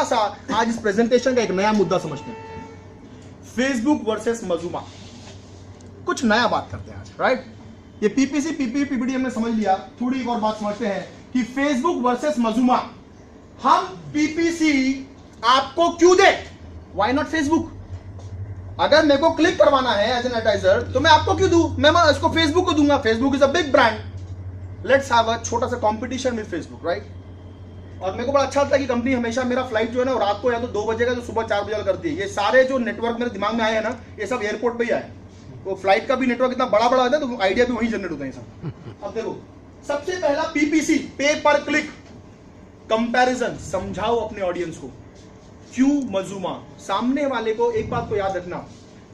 सा आज इस प्रेजेंटेशन का एक नया मुद्दा समझते हैं, फेसबुक वर्सेस मजूमा। कुछ नया बात करते हैं आज, राइट? ये पीपीसी पीपीडी हमने समझ लिया, थोड़ी एक और बात समझते हैं कि फेसबुक वर्सेस मजूमा। हम पीपीसी आपको क्यों दे, व्हाई नॉट फेसबुक? अगर मेरे को क्लिक करवाना है एज एन एडवर्टाइजर तो मैं आपको क्यों दूं, मैं इसको फेसबुक को दूंगा। Facebook is a big brand, let's have a छोटा सा कंपटीशन विद फेसबुक, राइट? और मेरे को बड़ा अच्छा लगता है कि कंपनी हमेशा मेरा फ्लाइट जो है ना रात को या तो 2 बजे का तो सुबह 4 बजे करती है। ये सारे जो नेटवर्क मेरे दिमाग में आए हैं ना, ये सब एयरपोर्ट पे ही आए। वो फ्लाइट का भी नेटवर्क इतना बड़ा बड़ा होता है तो आइडिया भी वहीं जनरेट होता है सब। अब देखो, सबसे पहला पीपीसी, पे पर क्लिक कंपैरिजन। समझाओ अपने ऑडियंस को क्यों मजूमा। सामने वाले को एक बात को याद रखना,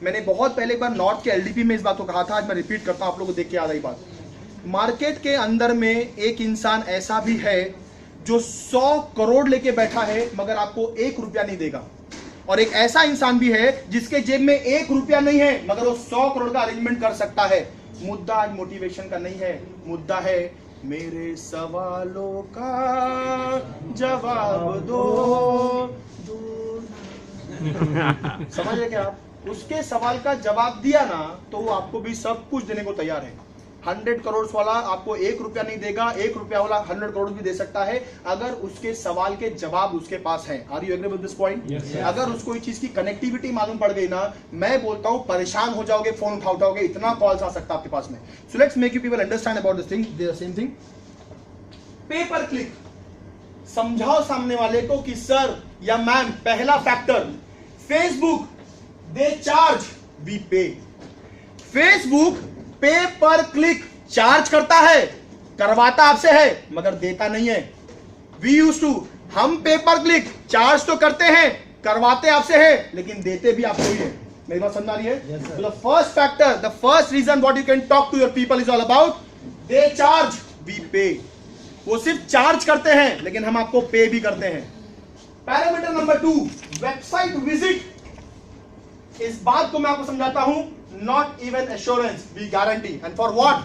मैंने बहुत पहले एक बार नॉर्थ के एलडीपी में इस बात को कहा था, आज मैं रिपीट करता हूं, आप लोगों को देख के याद आई बात। मार्केट के अंदर में एक इंसान ऐसा भी है जो 100 करोड़ लेके बैठा है मगर आपको 1 रुपया नहीं देगा, और एक ऐसा इंसान भी है जिसके जेब में 1 रुपया नहीं है मगर वो 100 करोड़ का अरेंजमेंट कर सकता है। मुद्दा आज मोटिवेशन का नहीं है, मुद्दा है मेरे सवालों का जवाब दो। समझ रहे क्या आप? उसके सवाल का जवाब दिया ना तो वो आपको भी सब कुछ देने को तैयार है। 100 करोड़ वाला आपको 1 रुपया नहीं देगा, 1 रुपया वाला 100 करोड़ भी दे सकता है अगर उसके सवाल के जवाब उसके पास है। Are you agree with this point? अगर उसको इस चीज की कनेक्टिविटी मालूम पड़ गई ना, मैं बोलता हूं परेशान हो जाओगे, फोन उठाओगे, इतना कॉल्स आ सकता है आपके पास में। So let's make you people understand about this thing, the same thing. पे पर क्लिक। समझाओ सामने वाले को कि सर या मैम, पहला factor, Facebook they charge, we pay. Facebook pay per click charge करता है, करवाता आपसे है मगर देता नहीं है। वी यूज्ड टू, हम पे पर क्लिक चार्ज तो करते हैं, करवाते आपसे है लेकिन देते भी आपको ही है। मेरी बात समझ आ रही है? तो the first factor, the first reason what you can talk to your people is all about they charge, we pay. वो सिर्फ चार्ज करते हैं लेकिन हम आपको पे भी करते हैं। Parameter number 2, website visit. इस बात को मैं आपको समझाता हूं, not even assurance, we guarantee. And for what?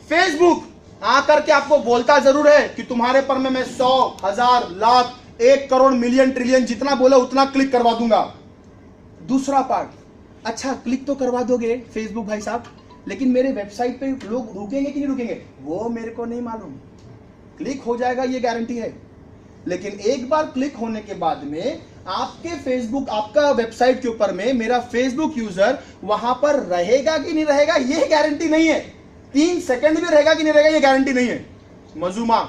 Facebook आकर के आपको बोलता जरूर है कि तुम्हारे पर में मैं 100, 1000, लाख, 1 करोड़, मिलियन, ट्रिलियन जितना बोले उतना क्लिक करवा दूंगा। दूसरा पार्ट, अच्छा क्लिक तो करवा दोगे फेसबुक भाई साहब, लेकिन मेरे वेबसाइट पे लोग रुकेंगे कि नहीं रुकेंगे वो मेरे को नहीं मालूम। क्लिक हो जाएगा ये गारंटी है, लेकिन एक बार क्लिक होने के बाद में आपके फेसबुक, आपका वेबसाइट के ऊपर में मेरा फेसबुक यूजर वहां पर रहेगा कि नहीं रहेगा ये गारंटी नहीं है। 3 सेकंड भी रहेगा कि नहीं रहेगा ये गारंटी नहीं है। मजूमा,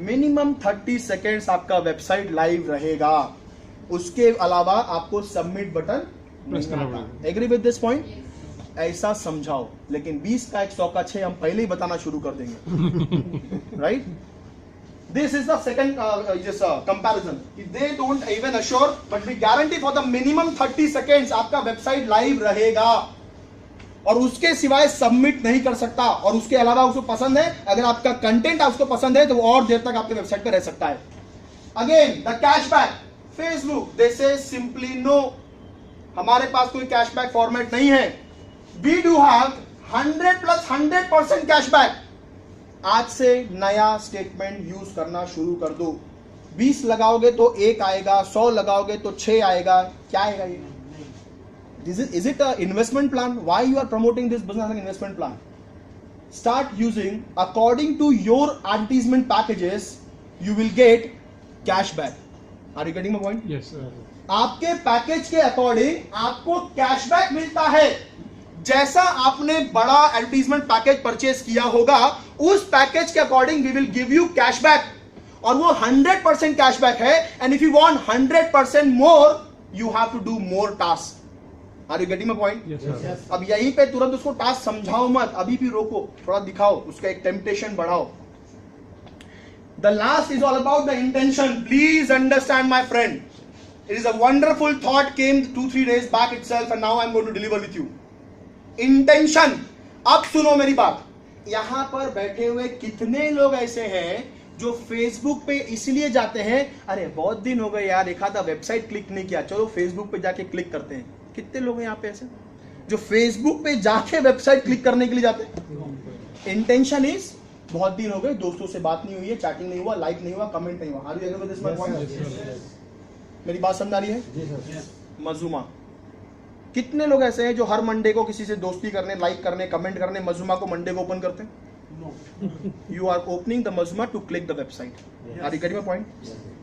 मिनिमम 30 सेकंड्स आपका वेबसाइट लाइव रहेगा, उसके अलावा आपको सबमिट बटन प्रेस करना। Agree with this point? ऐसा समझाओ, लेकिन 20 का 100 का 6 हम पहले ही बताना शुरू कर देंगे। Right? This is the second comparison. They don't even assure, but we guarantee for the minimum 30 seconds आपका वेबसाइट लाइव रहेगा और उसके सिवाय सबमिट नहीं कर सकता। और उसके अलावा उसको पसंद है, अगर आपका कंटेंट उसको पसंद है तो वो और देर तक आपके वेबसाइट पे रह सकता है। अगेन द कैशबैक, फेसबुक दे से सिंपली नो, हमारे पास कोई कैशबैक फॉर्मेट नहीं है। We do have 100 + 100% cashback. आज से नया स्टेटमेंट यूज करना शुरू कर दो। 20 लगाओगे तो 1 आएगा, 100 लगाओगे तो 6 आएगा। क्या आएगा ये? Is it an investment plan? Why you are promoting this business as an investment plan? Start using according to your advertisement packages. You will get cashback. Are you getting my point? Yes, sir. आपके package के according आपको cashback मिलता है। जैसा आपने बड़ा advertisement package purchase किया होगा उस पैकेज के according we will give you cashback, और वो 100% कैशबैक है। And if you want 100% more you have to do more task. Are you getting my point? Yes, sir. अब यहीं पे तुरंत उसको टास्क समझाओ मत, अभी भी रोको, थोड़ा दिखाओ, उसका एक टेम्पटेशन बढ़ाओ। The last is all about the intention. Please understand my friend, it is a wonderful thought came 2-3 days back itself and now I'm going to deliver with you. Intention. अब सुनो मेरी बात, यहां पर बैठे हुए कितने लोग ऐसे हैं जो फेसबुक पे इसलिए जाते हैं, अरे बहुत दिन हो गए यार एक आधा वेबसाइट क्लिक नहीं किया, चलो फेसबुक पे जाके क्लिक करते हैं। कितने लोग हैं यहाँ पे ऐसे जो फेसबुक पे जाके वेबसाइट क्लिक करने के लिए जाते हैं? इंटेंशन इज बहुत दिन हो गए, दोस्तों से बात नहीं हुई है, चैटिंग नहीं हुआ, लाइक नहीं हुआ, कमेंट नहीं हुआ। Are you agree with this my point? मेरी बात समझ आ रही है? मजूमा, कितने लोग ऐसे हैं जो हर मंडे को किसी से दोस्ती करने, लाइक करने, कमेंट करने मजूमा को मंडे को ओपन करते हैं? You are opening the Mazuma to click the website. Are you getting my point?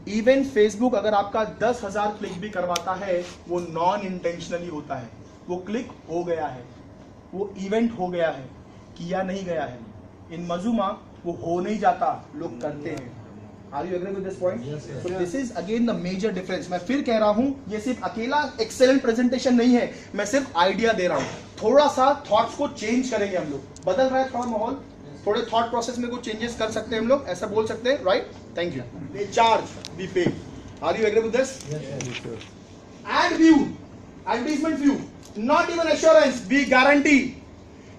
Even Facebook अगर आपका 10,000 क्लिक भी करवाता है, वो नॉन इंटेंशनली होता है, वो क्लिक हो गया है, वो इवेंट हो गया है, किया नहीं गया है। इन मजूमा वो हो नहीं जाता, लोग करते हैं। Are you agree with this point? Yes, yes. So this is again the major difference. मैं फिर कह रहा हूँ, ये सिर्फ अकेला एक्सेलेंट प्रेजेंटेशन नहीं है, मैं सिर्फ आइडिया दे रहा हूँ। थोड़ा सा थॉट्स को चेंज करेंगे हम लोग, बदल रहा है थोड़ा माहौल, थोड़े थॉट प्रोसेस में कुछ चेंजेस कर सकते हैं हम लोग, ऐसा बोल सकते हैं, right? Thank you. They charge, we pay. Are you agree with this? Yes. Ad view, advertisement view, not even assurance, we guarantee.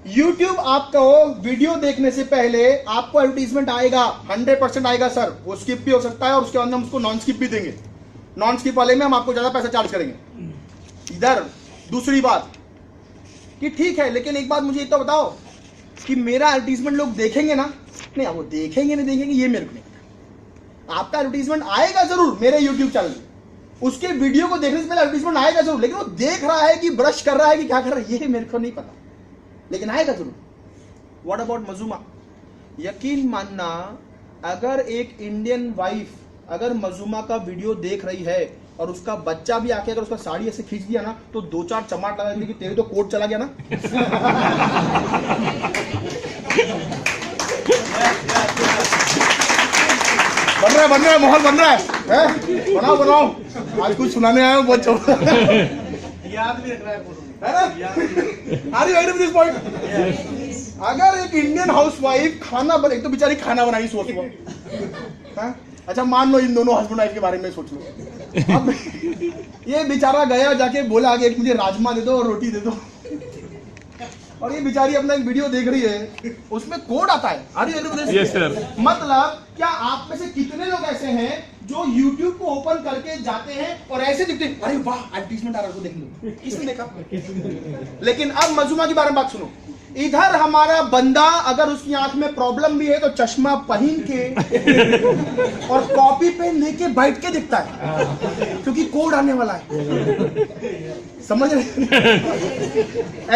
YouTube आपको वीडियो देखने से पहले आपको एडवर्टीजमेंट आएगा, 100% आएगा सर, वो स्किप भी हो सकता है और उसके बाद हम उसको नॉन स्किप भी देंगे। नॉन स्किप वाले में हम आपको ज्यादा पैसा चार्ज करेंगे। इधर दूसरी बात कि ठीक है, लेकिन एक बात मुझे तो बताओ कि मेरा एडवर्टीजमेंट लोग देखेंगे ना? नहीं, वो देखेंगे नहीं देखेंगे ये मेरे को नहीं। आपका एडवर्टीजमेंट आएगा जरूर मेरे यूट्यूब चैनल में, उसके वीडियो को देखने से पहले एडवर्टीजमेंट आएगा जरूर, लेकिन वो देख रहा है कि ब्रश कर रहा है कि क्या कर रहा है ये मेरे को नहीं पता, लेकिन आएगा जरूर। What about Mazuma? यकीन मानना, अगर एक इंडियन वाइफ अगर मजूमा का वीडियो देख रही है और उसका बच्चा भी आके अगर उसका साड़ी ऐसे खींच दिया ना, तो 2-4 चमाट लगा देगी कि तेरे तो कोट चला गया ना। बन रहा है माहौल बन रहा है? बनाओ आज कुछ सुनाने आया हूँ, बहुत याद भी रख रहा है ना? This point? अगर एक इंडियन हाउसवाइफ खाना एक तो बेचारी खाना बनाई, सोच लो, अच्छा मान लो इन दोनों हस्बैंड वाइफ के बारे में सोच लो। अब ये बेचारा गया जाके बोला कि मुझे राजमा दे दो और रोटी दे दो, और ये बेचारी अपना एक वीडियो देख रही है, उसमें कोड आता है। yes, मतलब क्या आप में से कितने लोग ऐसे हैं जो YouTube को ओपन करके जाते हैं और ऐसे दिखते हैं, अरे वाह एडवर्टाइजमेंट आ रहा है, वो देख लो, किसने देखा? लेकिन अब मजूमा के बारे में बात सुनो। इधर हमारा बंदा अगर उसकी आंख में प्रॉब्लम भी है तो चश्मा पहन के और कॉपी पेन लेके बैठ के दिखता है, क्योंकि कोड आने वाला है। समझ रहे?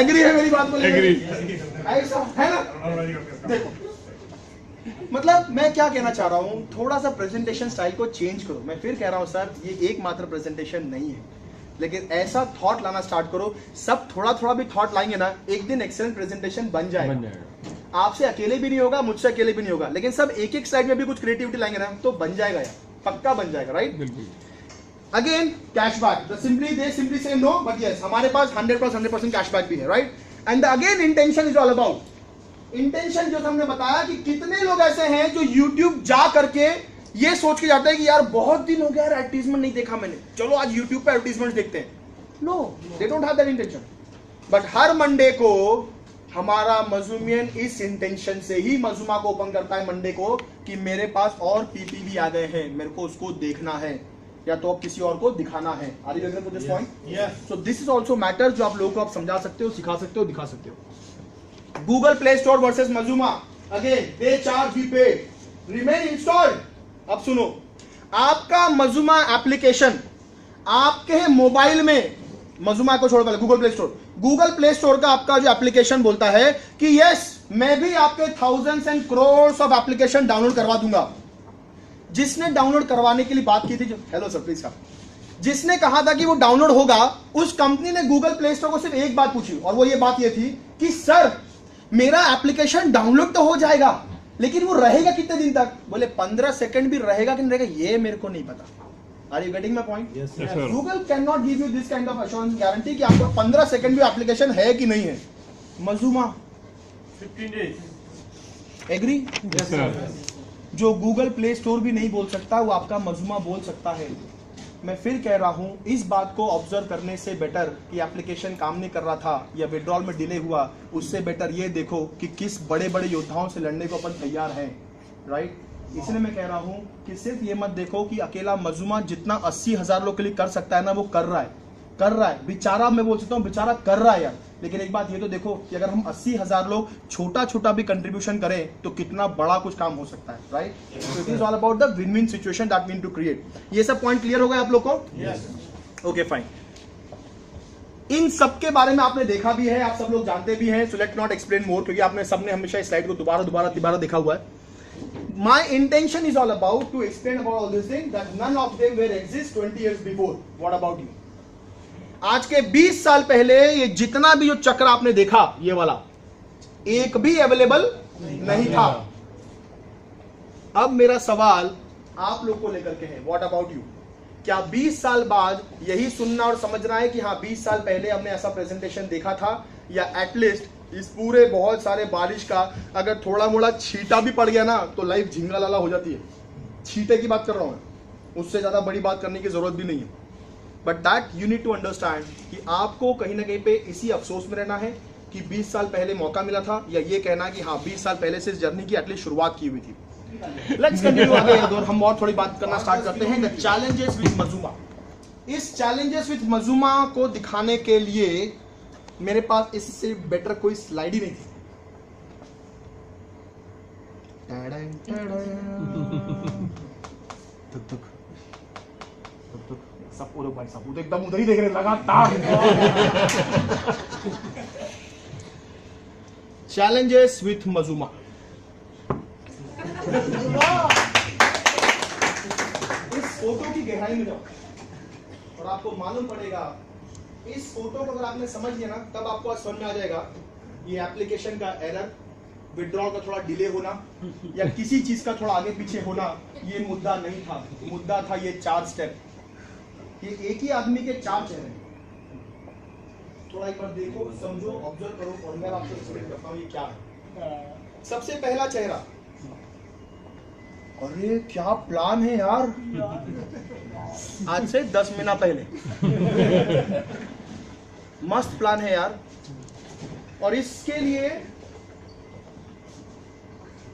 एग्री है मेरी बात बोले? एग्री ऐसा है ना? देखो, मतलब मैं क्या कहना चाह रहा हूं, थोड़ा सा प्रेजेंटेशन स्टाइल को चेंज करो। मैं फिर कह रहा हूं सर, ये एकमात्र प्रेजेंटेशन नहीं है, लेकिन ऐसा थॉट लाना स्टार्ट करो। सब थोड़ा थोड़ा भी थॉट लाएंगे ना, एक दिन एक्सेलेंट प्रेजेंटेशन बन जाएगा। आपसे अकेले भी नहीं होगा, मुझसे अकेले भी नहीं होगा, लेकिन सब एक एक साइड में भी कुछ क्रिएटिविटी लाएंगे ना, तो बन जाएगा यार, पक्का बन जाएगा, राइट? अगेन कैशबैक, सिंपली से नो, बट यस हमारे पास 100% कैशबैक भी है, right? And again intention is all about intention. जो हमने बताया कि कितने लोग ऐसे हैं जो YouTube जा करके ये सोच के जाते हैं कि यार बहुत दिन हो गया यार एडवर्टीजमेंट नहीं देखा मैंने, चलो आज YouTube पे एडवर्टीजमेंट देखते हैं। No, they don't have that intention. But हर मंडे को हमारा मजूमियन इस इंटेंशन से ही मजूमा को ओपन करता है मंडे को कि मेरे पास और पीपी भी आ गए हैं, मेरे को उसको देखना है या तो किसी और को दिखाना है। Are you agree with this point? Yes. So this is also matter जो आप लोगों को आप समझा सकते हो, सिखा सकते हो, दिखा सकते हो। Google Play Store versus Mazuma, again they charge, we pay, remain installed. अब सुनो, आपका मजूमा एप्लीकेशन आपके मोबाइल में, मजूमा को छोड़ पहले गूगल प्ले स्टोर का आपका जो एप्लीकेशन बोलता है कि यस मैं भी आपके thousands and crore of application download करवा दूंगा। जिसने डाउनलोड करवाने के लिए बात की थी, जो हेलो सर प्लीज, जिसने कहा था कि वो डाउनलोड होगा, उस कंपनी ने गूगल प्ले स्टोर को सिर्फ एक बात पूछी, और वो ये बात ये थी कि सर मेरा एप्लीकेशन डाउनलोड तो हो जाएगा, लेकिन वो रहेगा कितने दिन तक? बोले 15 सेकंड भी रहेगा कि नहीं रहेगा ये मेरे को नहीं पता। Are you getting my point? Google can not give you this kind of assurance guarantee कि आपको 15 सेकंड भी एप्लीकेशन है कि नहीं है। मजूमा 15 डेज। एग्री? Yes sir. जो गूगल प्ले स्टोर भी नहीं बोल सकता वो आपका मजूमा बोल सकता है। मैं फिर कह रहा हूं, इस बात को ऑब्जर्व करने से बेटर कि एप्लीकेशन काम नहीं कर रहा था या विड्रॉल में डिले हुआ, उससे बेटर ये देखो कि किस बड़े बड़े योद्धाओं से लड़ने को अपन तैयार हैं, राइट? इसलिए मैं कह रहा हूं कि सिर्फ ये मत देखो कि अकेला मजूमा जितना 80,000 लोग क्लिक कर सकता है ना, वो कर रहा है। कर रहा है बेचारा, मैं बोल सकता हूँ बेचारा कर रहा है यार। लेकिन एक बात ये तो देखो कि अगर हम 80,000 लोग छोटा छोटा भी कंट्रीब्यूशन करें तो कितना बड़ा कुछ काम हो सकता है, right? So it is all about the win win situation that we need to create. ये सब पॉइंट क्लियर हो गए आप लोग को? Okay fine. इन सब के बारे में आपने देखा भी है, आप सब लोग जानते भी हैं, सो लेट नॉट एक्सप्लेन मोर, क्योंकि आपने सबने हमेशा इस स्लाइड को दोबारा देखा हुआ है। My intention is all about to explain about all these things that none of them were exist 20 years before. What about you? आज के 20 साल पहले ये जितना भी जो चक्र आपने देखा ये वाला एक भी अवेलेबल नहीं था। अब मेरा सवाल आप लोग को लेकर के है, व्हाट अबाउट यू? क्या 20 साल बाद यही सुनना और समझना है कि हाँ 20 साल पहले हमने ऐसा प्रेजेंटेशन देखा था, या एटलीस्ट इस पूरे बहुत सारे बारिश का अगर थोड़ा मोड़ा छींटा भी पड़ गया ना तो लाइफ झिंगा लाला हो जाती है। छींटे की बात कर रहा हूं मैं, उससे ज्यादा बड़ी बात करने की जरूरत भी नहीं है। But that you need to understand कि आपको कहीं ना कहीं पे इसी अफसोस में रहना है कि 20 साल पहले मौका मिला था, या ये कहना कि हाँ 20 साल पहले से इस जर्नी की एटलीस्ट शुरुआत की हुई थी। लेट्स कंटिन्यू आगे और हम और थोड़ी बात करना स्टार्ट करते हैं। The challenges with Mazuma. इस चैलेंजेस विद मजूमा को दिखाने के लिए मेरे पास इससे बेटर कोई स्लाइड ही नहीं थी। सब भाई साहब एकदम उधर ही देख रहे लगातार। Challenges with Mazuma. इस फोटो की गहराई में जाओ और आपको मालूम पड़ेगा, इस फोटो को अगर आपने समझ लिया ना तब आपको समझ में आ जाएगा ये एप्लीकेशन का एरर, विड्रॉल का थोड़ा डिले होना या किसी चीज का थोड़ा आगे पीछे होना ये मुद्दा नहीं था। मुद्दा था ये 4 स्टेप। ये एक ही आदमी के 4 चेहरे। थोड़ा एक बार देखो, समझो, ऑब्जर्व करो और मैं आपको एक्सप्लेन करता हूँ ये क्या है। सबसे पहला चेहरा, अरे क्या प्लान है यार, आज से 10 महीना पहले मस्त प्लान है यार। और इसके लिए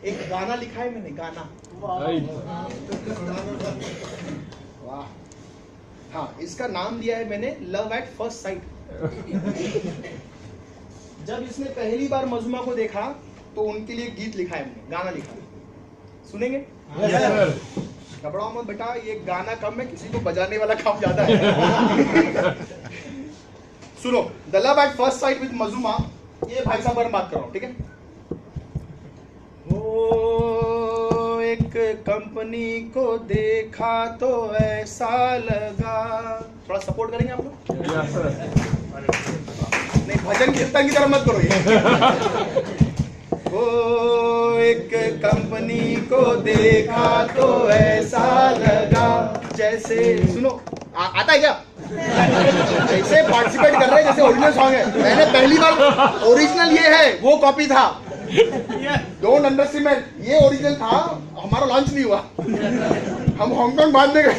एक गाना लिखा है मैंने, गाना। वाह। हाँ, इसका नाम दिया है मैंने लव एट फर्स्ट साइट। जब इसने पहली बार मजमा को देखा तो उनके लिए गीत लिखा है मैंने, गाना लिखा है, सुनेंगे? घबराओ मत बेटा, ये गाना कम है, किसी को बजाने वाला काम ज्यादा है। सुनो, the love at first sight with Mazuma. ये भाई साहब बात कर रहा हूं, ठीक है? ओ एक कंपनी को देखा तो ऐसा लगा। थोड़ा सपोर्ट करेंगे आप लोग? नहीं, भजन कीर्तन की तरह मत करो ये। ओ एक कंपनी को देखा तो ऐसा लगा जैसे, सुनो आता है क्या? ऐसे पार्टिसिपेट कर रहे हैं जैसे ओरिजिनल सॉन्ग है। मैंने पहली बार, ओरिजिनल ये है, वो कॉपी था। डोंट अंडरस्टिमेट, ये ओरिजिनल था, हमारा लॉन्च नहीं हुआ, हम हांगकांग बाद में गए।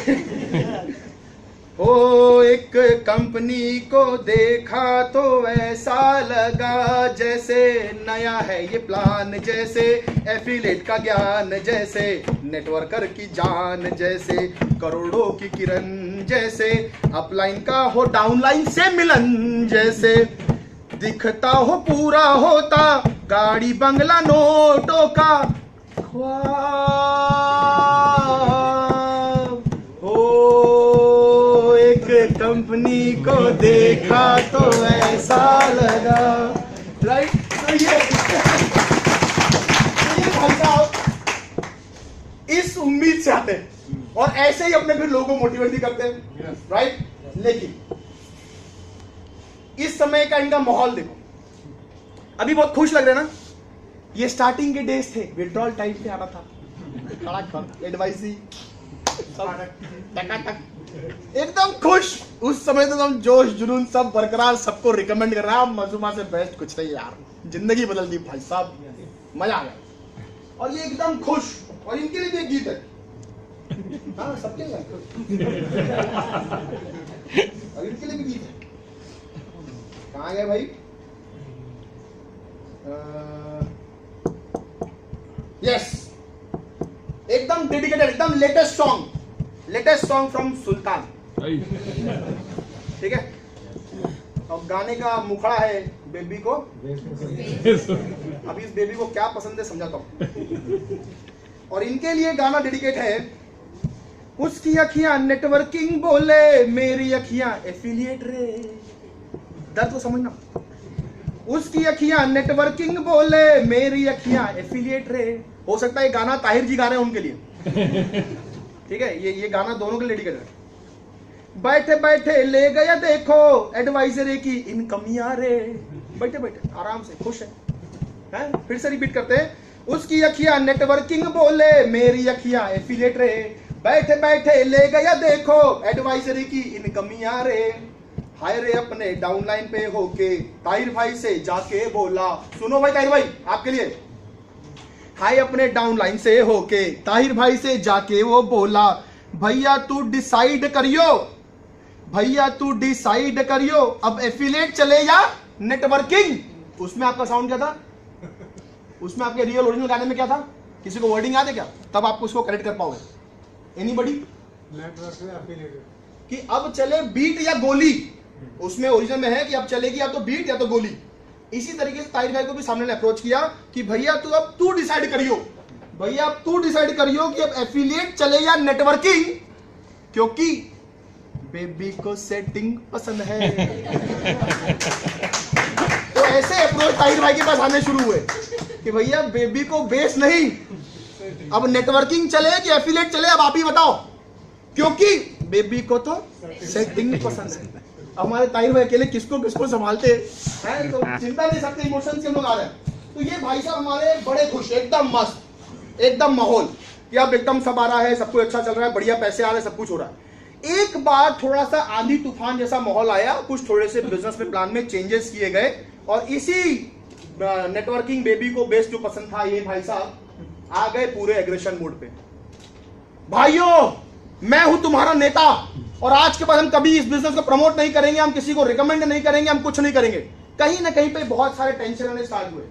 ओ एक कंपनी को देखा तो ऐसा लगा जैसे नया है ये प्लान, जैसे एफिलेट का ज्ञान, जैसे नेटवर्कर की जान, जैसे करोड़ों की किरण, जैसे अपलाइन का हो डाउनलाइन से मिलन, जैसे दिखता हो पूरा होता गाड़ी बंगला नोटों का ख्वाब। ओ एक कंपनी को देखा तो ऐसा लगा, राइट? तो ये भाई साहब इस उम्मीद से आते हैं और ऐसे ही अपने फिर लोगों को मोटिवेट भी करते हैं, राइट? लेकिन इस समय का इनका माहौल देखो, अभी बहुत खुश लग रहे हैं ना? ये स्टार्टिंग के डेज थे, विड्रॉल टाइम पे आना था, एडवाइस एकदम खुश। उस समय तो एकदम जोश जुनून सब बरकरार, सबको रिकमेंड कर रहा है, मजूमा से बेस्ट कुछ नहीं यार, जिंदगी बदल दी भाई साहब, मजा आ गया। और ये एकदम खुश, और इनके लिए भी एक गीत है, हाँ सबके लिए, और इनके लिए भी गीत है। कहाँ गए भाई? यस, एकदम डेडिकेटेड, एकदम लेटेस्ट सॉन्ग फ्रॉम सुल्तान, ठीक है? अब गाने का मुखड़ा है बेबी को, अभी इस बेबी को क्या पसंद है समझाता हूं। और इनके लिए गाना डेडिकेट है। उसकी अखियां नेटवर्किंग बोले, मेरी अखियां एफिलिएट रे। दर्द को समझना। उसकी अखियां नेटवर्किंग बोले, मेरी अखियां एफिलिएट रे। हो सकता है ये गाना ताहिर जी गा रहे हैं उनके लिए। ठीक है, ये गाना दोनों के लिए डेडिकेट है। बैठे बैठे ले गया देखो एडवाइजरी की इनकमियां रे। बैठे बैठे आराम से खुश है? फिर से रिपीट करते हैं। उसकी अखियां नेटवर्किंग बोले, मेरी अखियां एफिलिएट रे। बैठे बैठे ले गया देखो एडवाइजरी की इनकमियां रे। हाय रे अपने डाउनलाइन पे होके ताहिर भाई से जाके बोला। सुनो भाई ताहिर भाई आपके लिए। हाय अपने डाउनलाइन से होके ताहिर भाई से जाके वो बोला, भैया तू डिसाइड करियो, भैया तू डिसाइड करियो, अब एफिलिएट चले या नेटवर्किंग। उसमें आपका साउंड क्या था? उसमें आपके रियल ओरिजिनल गाने में क्या था? किसी को वर्डिंग याद है क्या? तब आप उसको करेक्ट कर पाओगे। एनीबॉडी? कि अब चले बीट या गोली। उसमें ओरिजिनल में है कि अब चलेगी या तो बीट या तो गोली। इसी तरीके से ताहिर भाई को भी सामने ने अप्रोच किया कि भैया तू अब तू डिसाइड करियो, भैया अब तू डिसाइड करियो कि अब एफिलिएट चले या नेटवर्किंग, क्योंकि बेबी को सेटिंग पसंद है। तो ऐसे अप्रोच ताहिर भाई के पास आने शुरू हुए कि भैया बेबी को बेस नहीं, अब नेटवर्किंग चले कि एफिलिएट चले, अब आप ही बताओ, क्योंकि बेबी को तो सेटिंग पसंद है। हमारे ताहिर भाई अकेले किसको किसको संभालते हैं, तो चिंता नहीं सकते, इमोशन से हम लोग आ रहे हैं। तो ये भाई साहब हमारे बड़े खुश, एकदम मस्त, एकदम माहौल कि अब एकदम सब आ रहा है, सब कुछ अच्छा चल रहा है, बढ़िया पैसे आ रहे हैं, सब कुछ हो रहा है। एक बार थोड़ा सा आंधी तूफान जैसा माहौल आया, कुछ थोड़े से बिजनेस में प्लान में चेंजेस किए गए, और इसी नेटवर्किंग बेबी को बेस जो पसंद था, ये भाई साहब आ गए पूरे एग्रेशन मोड पे। भाइयों मैं हूं तुम्हारा नेता, और आज के बाद हम कभी इस बिजनेस को प्रमोट नहीं करेंगे, हम किसी को रिकमेंड नहीं करेंगे, हम कुछ नहीं करेंगे। कहीं ना कहीं पे बहुत सारे टेंशन आने स्टार्ट हुए,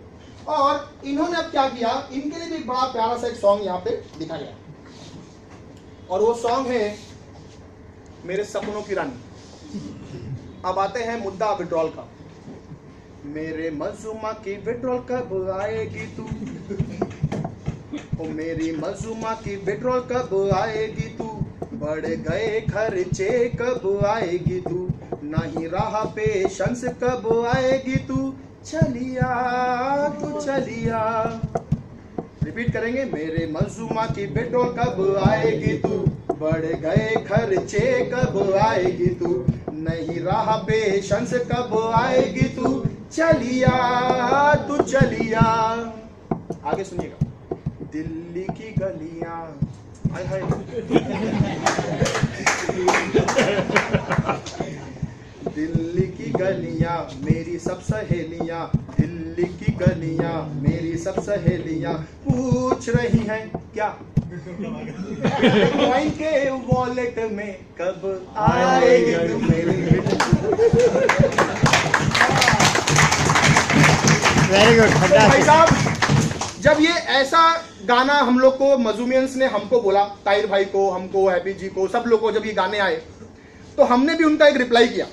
और इन्होंने अब क्या किया, इनके लिए भी एक बड़ा प्यारा सा एक सॉन्ग यहाँ पे दिखाया, और वो सॉन्ग है मेरे सपनों की रानी। अब आते हैं मुद्दा विड्रॉल का। मेरे मजूमा की विड्रॉल कब आएगी तू, ओ मेरी मजूमा की विड्रॉल कब आएगी तू, बढ़ गए खर्चे कब आएगी तू, नहीं रहा पेशेंस कब आएगी तू, चलिया तू चलिया। रिपीट करेंगे। मेरे मजूमा की पेट्रोल कब आएगी तू, बढ़ गए खर्चे कब आएगी तू, नहीं रहा पेशेंस कब आएगी तू, चलिया तू चलिया। आगे सुनिएगा। दिल्ली की गलियां, हाय हाय, दिल्ली की गलियां मेरी सब सहेलियां, दिल्ली की गलियां मेरी सब सहेलियां पूछ रही हैं क्या कॉइन के वॉलेट में कब आएगी तू मेरी। Very good. भाई साहब जब ये ऐसा गाना हम लोग को मजूमियंस ने हमको बोला, ताहिर भाई को, हमको, हैप्पी जी को, सब लोग को, जब ये गाने आए तो हमने भी उनका एक रिप्लाई किया,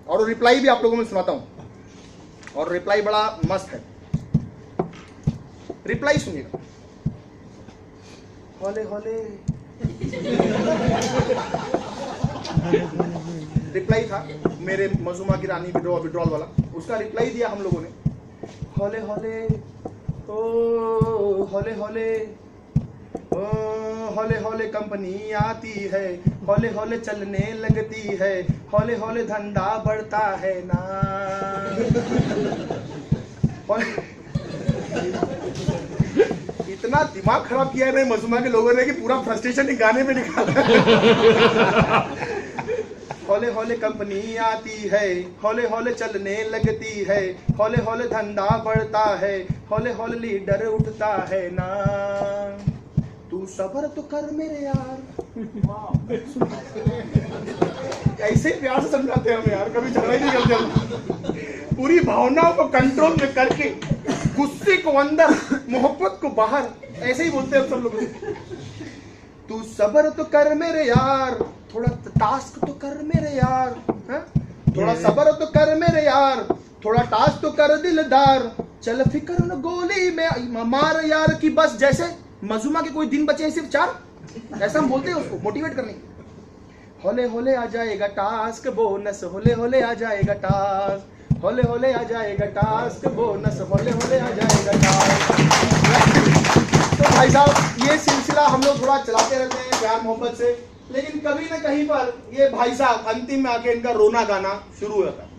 और वो रिप्लाई भी आप लोगों में सुनाता हूं, और रिप्लाई बड़ा मस्त है। रिप्लाई सुनिएगा। होले होले रिप्लाई था मेरे मजूमा की रानी विड्रॉल वाला, उसका रिप्लाई दिया हम लोगों ने। होले होले ओ होले होले ओ होले होले कंपनी आती है, होले होले चलने लगती है, होले होले धंधा बढ़ता है ना। इतना दिमाग खराब किया है मजूमा के लोगों ने कि पूरा फ्रस्ट्रेशन गाने में निकाला। होले होले कंपनी आती है, होले होले चलने लगती है, होले होले धंधा बढ़ता है, होले होले लीडर उठता है ना। तू सब्र तो कर मेरे यार। ऐसे ही प्यार से समझाते हैं हम यार, कभी झगड़ा ही नहीं करते हम। पूरी भावनाओं को कंट्रोल में करके, गुस्से को अंदर, मोहब्बत को बाहर, ऐसे ही बोलते हैं सब लोग। तू सब्र तो कर मेरे यार, थोड़ा टास्क तो कर मेरे यार, है? थोड़ा सब्र तो कर मेरे यार, थोड़ा टास्क तो कर दिलदार, चल फिक्र न गोली में मार यार की बस। जैसे मजूमा के कोई दिन बचे हैं सिर्फ 4, ऐसा हम बोलते हैं उसको मोटिवेट करने। होले होले आ जाएगा टास्क बोनस, होले होले आ जाएगा टास्क, होले होले आ जाएगा टास्क बोनस, होले होले आ जाएगा टास्क। तो भाई साहब ये सिलसिला हम लोग थोड़ा चलाते रहते हैं प्यार मोहब्बत से, लेकिन कभी ना कहीं पर ये भाई साहब अंतिम में आके इनका रोना गाना शुरू हो जाता है।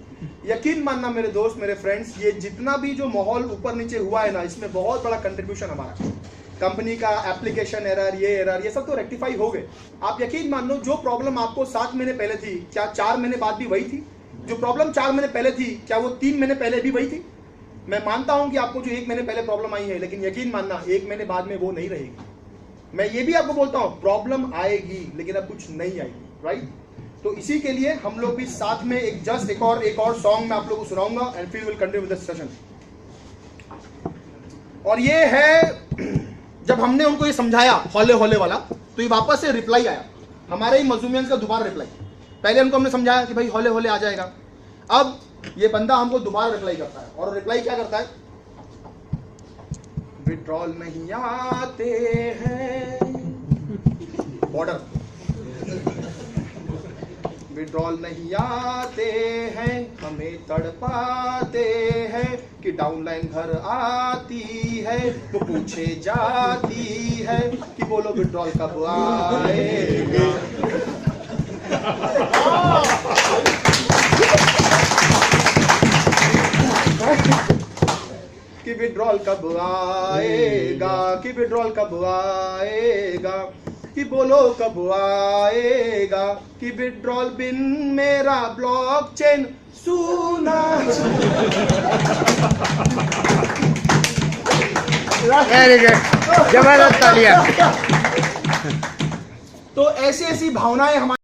यकीन मानना मेरे दोस्त मेरे फ्रेंड्स, ये जितना भी जो माहौल ऊपर नीचे हुआ है ना, इसमें बहुत बड़ा कंट्रीब्यूशन हमारा कंपनी का। एप्लीकेशन एरर, ये सब तो रेक्टिफाई हो गए। आप यकीन मान लो जो प्रॉब्लम आपको 7 महीने पहले थी, क्या 4 महीने बाद भी वही थी? जो प्रॉब्लम 4 महीने पहले थी, क्या वो 3 महीने पहले भी वही थी? मैं मानता हूं कि आपको जो 1 महीने पहले प्रॉब्लम आई है, लेकिन यकीन मानना 1 महीने बाद में वो नहीं रहेगी। मैं ये भी आपको बोलता हूं प्रॉब्लम आएगी, लेकिन अब कुछ नहीं आएगी, राइट? तो इसी के लिए हम लोग भी साथ में एक और सॉन्ग मैं आप लोगों को सुनाऊंगा एंड फिर will continue with the session. और ये है जब हमने उनको ये समझाया होले होले वाला, तो ये वापस से रिप्लाई आया हमारे ही मजूमियंस का, दोबारा रिप्लाई। पहले उनको हमने समझाया कि भाई होले होले आ जाएगा, अब ये बंदा हमको दोबारा रिप्लाई करता है। और रिप्लाई क्या करता है? विड्रॉल नहीं आते हैं, बॉर्डर विड्रॉल नहीं आते हैं, हमें तड़पाते हैं कि डाउनलाइन घर आती है, वो पूछे जाती है कि बोलो विड्रॉल कब आएगा। कि विड्रॉल कब आएगा, कि विड्रॉल कब आएगा, कि बोलो कब आएगा, कि विड्रॉल बिन मेरा ब्लॉकचेन सुना। वेरी गुड, जबरदस्त तालियां। तो ऐसी ऐसी भावनाएं हमारी